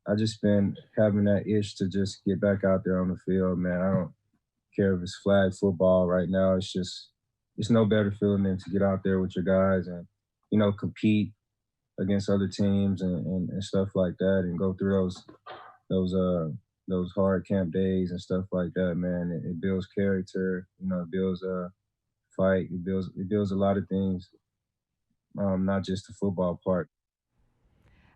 I just been having that itch to just get back out there on the field, man. I don't care if it's flag football right now. It's no better feeling than to get out there with your guys and compete against other teams and stuff like that, and go through those uh those hard camp days and stuff like that, man. It builds character, it builds fight, it builds a lot of things, not just the football part.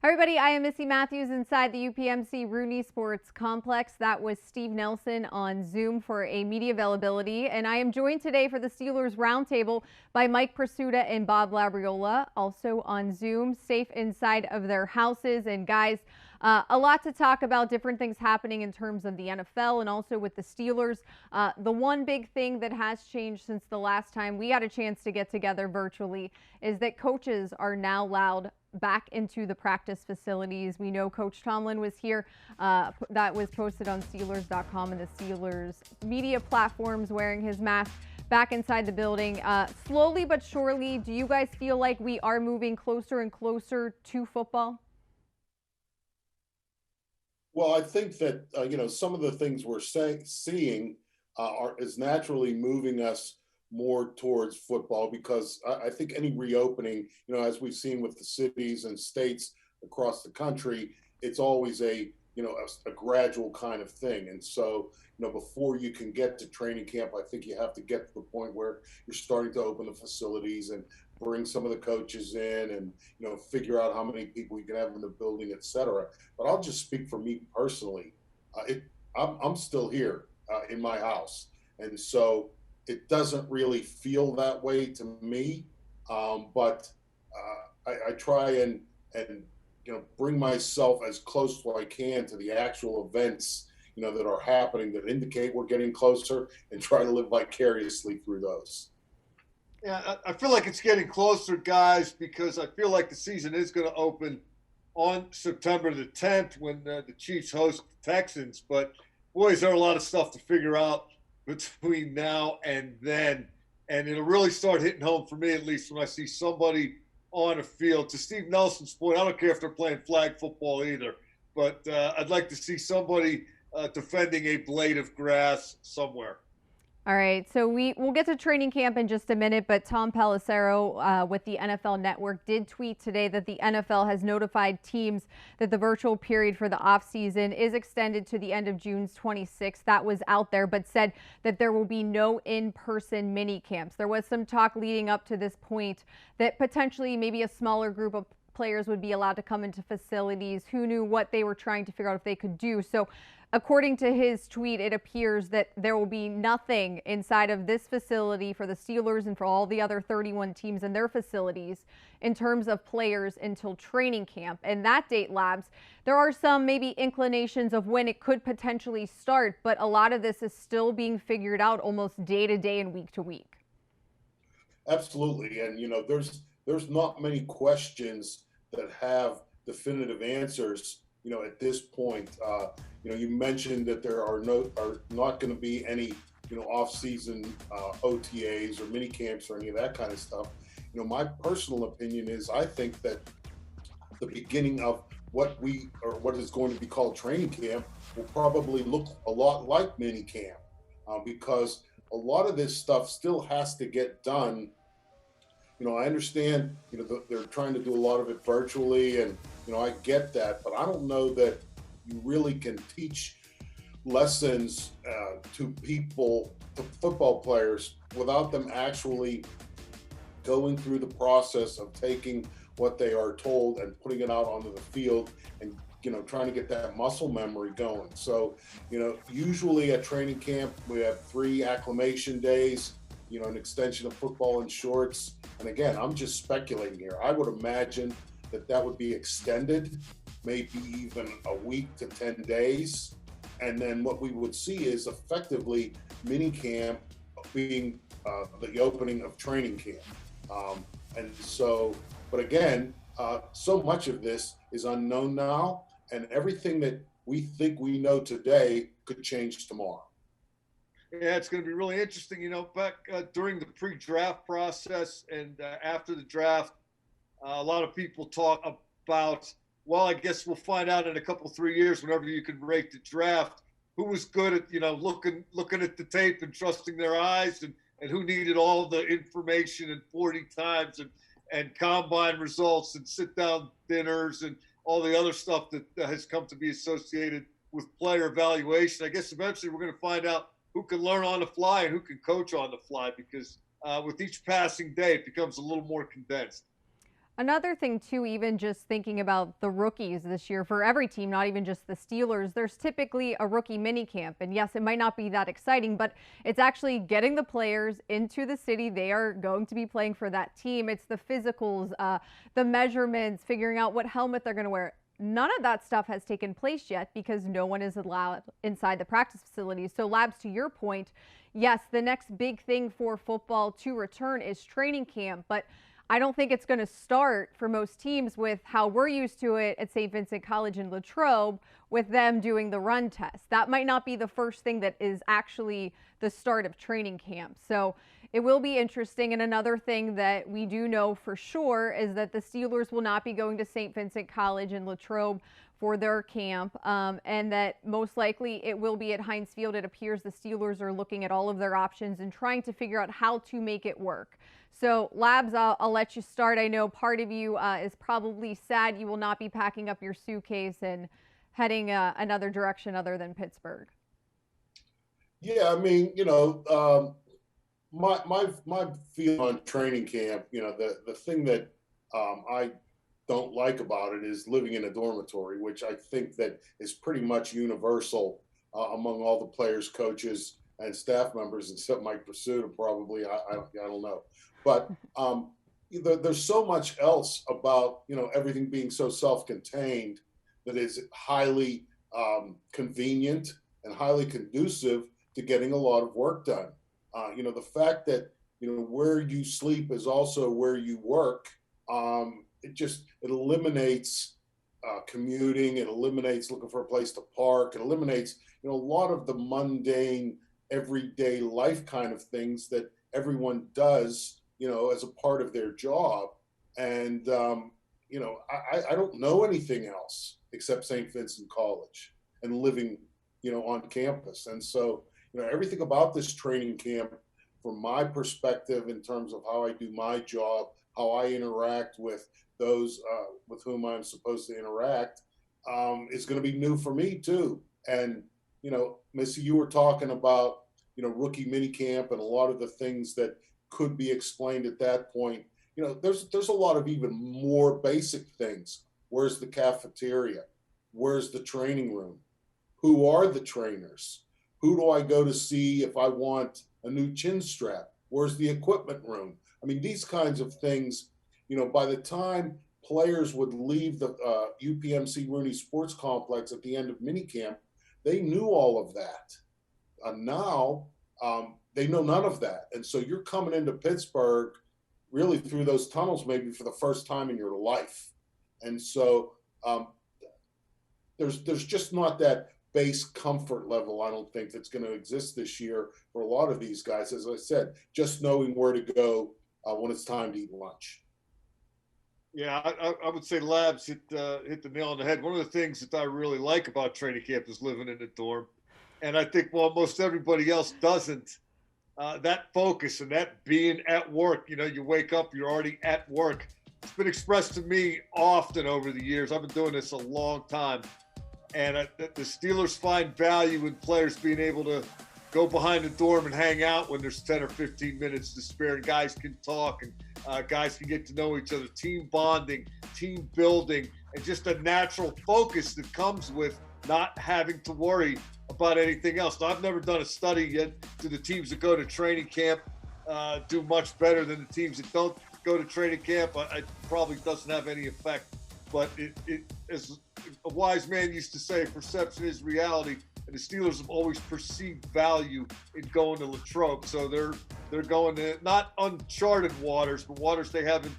Hi everybody, I am Missi Matthews inside the UPMC Rooney Sports Complex. That was Steve Nelson on Zoom for a media availability. And I am joined today for the Steelers Roundtable by Mike Prisuta and Bob Labriola, also on Zoom, safe inside of their houses. And guys, a lot to talk about, different things happening in terms of the NFL and also with the Steelers. The one big thing that has changed since the last time we had a chance to get together virtually is that coaches are now allowed back into the practice facilities. We know Coach Tomlin was here. That was posted on Steelers.com and the Steelers media platforms, wearing his mask back inside the building. Slowly but surely, do you guys feel like we are moving closer and closer to football? Well, I think that some of the things we're seeing is naturally moving us more towards football, because I think any reopening, as we've seen with the cities and states across the country, it's always a gradual kind of thing. And so, before you can get to training camp, I think you have to get to the point where you're starting to open the facilities and bring some of the coaches in and, figure out how many people you can have in the building, et cetera. But I'll just speak for me personally. I'm still here in my house. And so it doesn't really feel that way to me, but I try and bring myself as close as I can to the actual events that are happening that indicate we're getting closer, and try to live vicariously through those. Yeah, I feel like it's getting closer, guys, because I feel like the season is going to open on September the 10th when the Chiefs host the Texans. But boys, there are a lot of stuff to figure out between now and then. And it'll really start hitting home for me, at least, when I see somebody on a field. To Steve Nelson's point, I don't care if they're playing flag football either, but I'd like to see somebody defending a blade of grass somewhere. All right, so we'll get to training camp in just a minute, but Tom Pelissero with the NFL Network did tweet today that the NFL has notified teams that the virtual period for the offseason is extended to the end of June 26th. That was out there, but said that there will be no in-person mini camps. There was some talk leading up to this point that potentially maybe a smaller group of players would be allowed to come into facilities. Who knew what they were trying to figure out if they could do. So according to his tweet, it appears that there will be nothing inside of this facility for the Steelers and for all the other 31 teams in their facilities in terms of players until training camp. And that date, Labs, there are some maybe inclinations of when it could potentially start, but a lot of this is still being figured out almost day to day and week to week. Absolutely. And, there's not many questions that have definitive answers, at this point. You mentioned that there are not going to be any, off-season OTAs or mini camps or any of that kind of stuff. My personal opinion is I think that the beginning of what is going to be called training camp will probably look a lot like mini camp, because a lot of this stuff still has to get done. I understand, they're trying to do a lot of it virtually, and, I get that, but I don't know that you really can teach lessons to football players, without them actually going through the process of taking what they are told and putting it out onto the field and, trying to get that muscle memory going. So, usually at training camp, we have 3 acclimation days, an extension of football and shorts. And again, I'm just speculating here. I would imagine that would be extended, maybe even a week to 10 days. And then what we would see is effectively mini camp being the opening of training camp. And so, but again, so much of this is unknown now, and everything that we think we know today could change tomorrow. Yeah, it's going to be really interesting. Back during the pre-draft process and after the draft, a lot of people talk about well, I guess we'll find out in a couple, 3 years, whenever you can rate the draft, who was good at, looking at the tape and trusting their eyes, and who needed all the information and 40 times and combine results and sit down dinners and all the other stuff that has come to be associated with player evaluation. I guess eventually we're going to find out who can learn on the fly and who can coach on the fly, because with each passing day, it becomes a little more condensed. Another thing, too, even just thinking about the rookies this year for every team, not even just the Steelers, there's typically a rookie minicamp. And yes, it might not be that exciting, but it's actually getting the players into the city. They are going to be playing for that team. It's the physicals, the measurements, figuring out what helmet they're going to wear. None of that stuff has taken place yet because no one is allowed inside the practice facilities. So, Labs, to your point, yes, the next big thing for football to return is training camp, but I don't think it's going to start for most teams with how we're used to it at St. Vincent College in Latrobe with them doing the run test. That might not be the first thing that is actually the start of training camp. So it will be interesting. And another thing that we do know for sure is that the Steelers will not be going to St. Vincent College in Latrobe for their camp, and that most likely it will be at Heinz Field. It appears the Steelers are looking at all of their options and trying to figure out how to make it work. So, Labs, I'll let you start. I know part of you is probably sad you will not be packing up your suitcase and heading another direction other than Pittsburgh. Yeah, I mean, my feel on training camp, the thing that I don't like about it is living in a dormitory, which I think that is pretty much universal among all the players, coaches, and staff members, except Mike Prisuta, probably. I don't know. But there's so much else about, everything being so self-contained that is highly convenient and highly conducive to getting a lot of work done. The fact that, where you sleep is also where you work, it eliminates commuting, it eliminates looking for a place to park, it eliminates, a lot of the mundane, everyday life kind of things that everyone does, as a part of their job. And, I don't know anything else except St. Vincent College and living, on campus. And so, everything about this training camp, from my perspective, in terms of how I do my job, how I interact with those with whom I'm supposed to interact, is going to be new for me too. And, Missi, you were talking about, rookie minicamp and a lot of the things that could be explained at that point. There's a lot of even more basic things. Where's the cafeteria? Where's the training room? Who are the trainers? Who do I go to see if I want a new chin strap? Where's the equipment room? I mean, these kinds of things, by the time players would leave the UPMC Rooney Sports Complex at the end of minicamp, they knew all of that. Now, they know none of that. And so you're coming into Pittsburgh really through those tunnels maybe for the first time in your life. And so there's just not that base comfort level, I don't think, that's going to exist this year for a lot of these guys. As I said, just knowing where to go when it's time to eat lunch. Yeah, I would say Labs hit the nail on the head. One of the things that I really like about training camp is living in a dorm. And I think, while most everybody else doesn't, that focus and that being at work, you wake up, you're already at work. It's been expressed to me often over the years. I've been doing this a long time. And the Steelers find value in players being able to go behind the dorm and hang out when there's 10 or 15 minutes to spare, and guys can talk and guys can get to know each other, team bonding, team building, and just a natural focus that comes with not having to worry about anything else. Now, I've never done a study yet. Do the teams that go to training camp do much better than the teams that don't go to training camp? It probably doesn't have any effect. But it, as a wise man used to say, perception is reality. And the Steelers have always perceived value in going to Latrobe. So they're going to not uncharted waters, but waters they haven't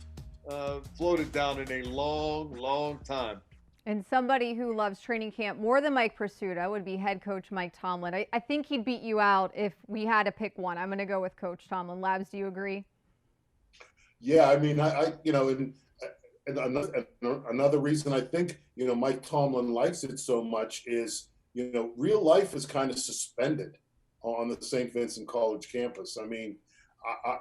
floated down in a long, long time. And somebody who loves training camp more than Mike Prisuta would be head coach Mike Tomlin. I think he'd beat you out if we had to pick one. I'm going to go with Coach Tomlin. Labs, do you agree? Yeah, I mean, and another reason I think, Mike Tomlin likes it so much is, real life is kind of suspended on the St. Vincent College campus. I mean,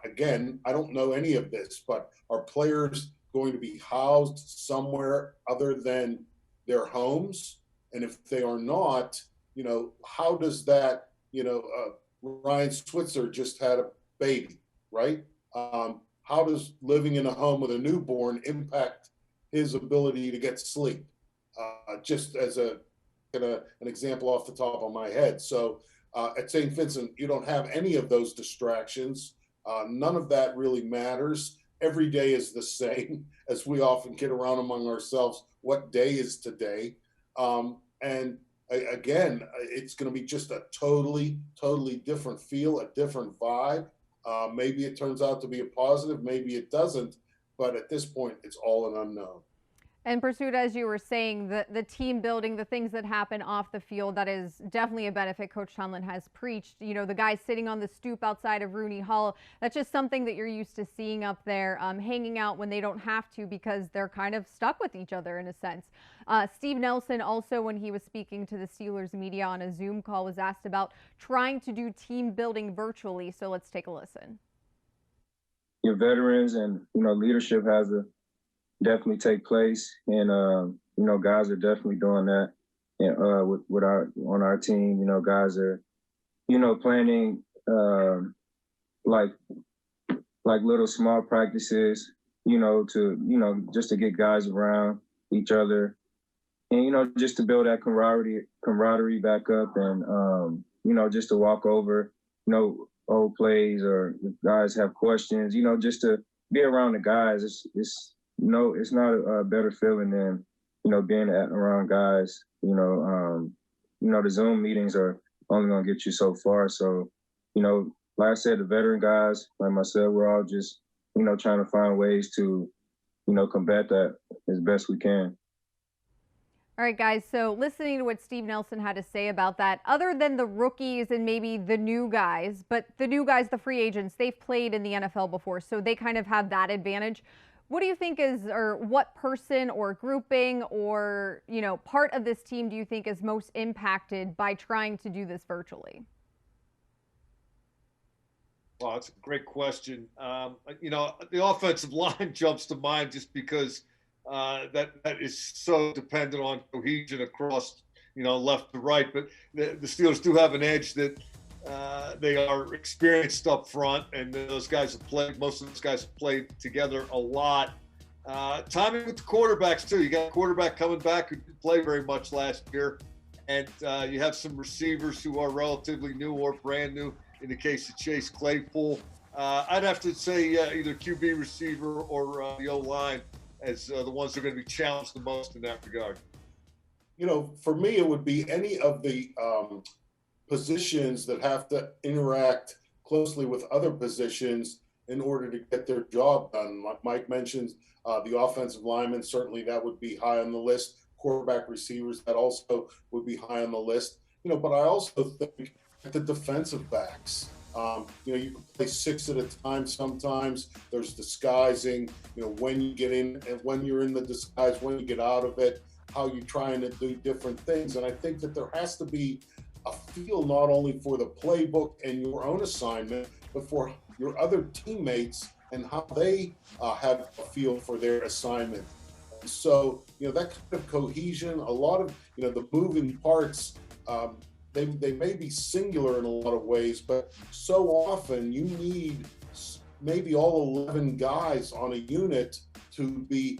again, I don't know any of this, but are players going to be housed somewhere other than their homes? And if they are not, how does that, Ryan Switzer just had a baby, right? How does living in a home with a newborn impact his ability to get sleep? Just as an example off the top of my head. So at St. Vincent, you don't have any of those distractions. None of that really matters. Every day is the same, as we often get around among ourselves. What day is today? And again, it's going to be just a totally, totally different feel, a different vibe. Maybe it turns out to be a positive, maybe it doesn't. But at this point, it's all an unknown. And Prisuta, as you were saying, the team building, the things that happen off the field, that is definitely a benefit Coach Tomlin has preached. The guys sitting on the stoop outside of Rooney Hall, that's just something that you're used to seeing up there, hanging out when they don't have to because they're kind of stuck with each other in a sense. Steve Nelson also, when he was speaking to the Steelers media on a Zoom call, was asked about trying to do team building virtually. So let's take a listen. Your veterans and, leadership has to definitely take place, and guys are definitely doing that. And with on our team, guys are, planning like little small practices, to just to get guys around each other, and just to build that camaraderie back up, and just to walk over, old plays, or if guys have questions, just to be around the guys. It's not a better feeling than, being around guys. The Zoom meetings are only going to get you so far. So, like I said, the veteran guys, like myself, we're all just, trying to find ways to, combat that as best we can. All right, guys, so listening to what Steve Nelson had to say about that, other than the rookies and maybe the new guys, but the new guys, the free agents, they've played in the NFL before, so they kind of have that advantage. What do you think or what person or grouping or, part of this team do you think is most impacted by trying to do this virtually? Well, that's a great question. The offensive line jumps to mind just because that is so dependent on cohesion across, left to right. But the Steelers do have an edge that they are experienced up front, and most of those guys have played together a lot. Timing with the quarterbacks too. You got a quarterback coming back who didn't play very much last year, and you have some receivers who are relatively new or brand new. In the case of Chase Claypool, I'd have to say either QB receiver or the O-line as the ones that are going to be challenged the most in that regard. For me, it would be any of the positions that have to interact closely with other positions in order to get their job done. Like Mike mentioned, the offensive linemen, certainly that would be high on the list. Quarterback receivers, that also would be high on the list. But I also think the defensive backs. You can play six at a time sometimes. There's disguising, when you get in and when you're in the disguise, when you get out of it, how you're trying to do different things. And I think that there has to be a feel not only for the playbook and your own assignment, but for your other teammates and how they have a feel for their assignment. So, that kind of cohesion, a lot of, the moving parts, they may be singular in a lot of ways, but so often you need maybe all 11 guys on a unit to be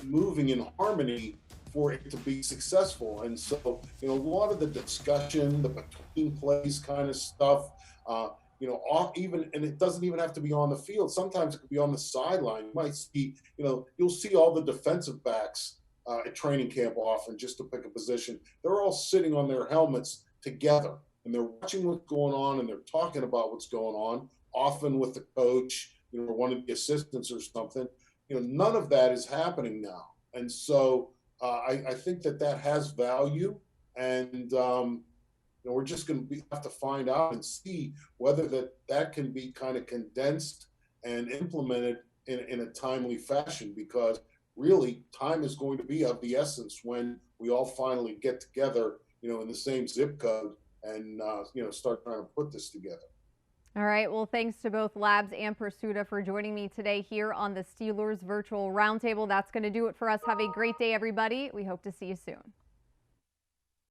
moving in harmony for it to be successful. And so, a lot of the discussion, the between plays kind of stuff, and it doesn't even have to be on the field. Sometimes it could be on the sideline. You might see, you'll see all the defensive backs at training camp often, just to pick a position. They're all sitting on their helmets together, and they're watching what's going on, and they're talking about what's going on, often with the coach, or one of the assistants or something. None of that is happening now. And so I think that has value, and we're just going to have to find out and see whether that can be kind of condensed and implemented in a timely fashion, because really time is going to be of the essence when we all finally get together, in the same zip code and, start trying to put this together. All right. Well, thanks to both Labs and Prisuta for joining me today here on the Steelers Virtual Roundtable. That's going to do it for us. Have a great day, everybody. We hope to see you soon.